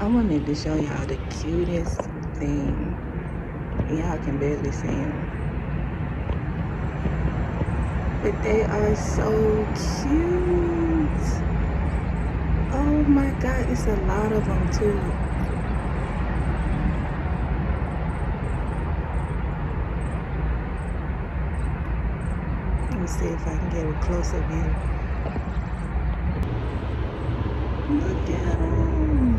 I wanted to show y'all the cutest thing. Y'all can barely see them. But they are so cute. Oh my God, it's a lot of them too. Let me see if I can get a closer view. Look at them.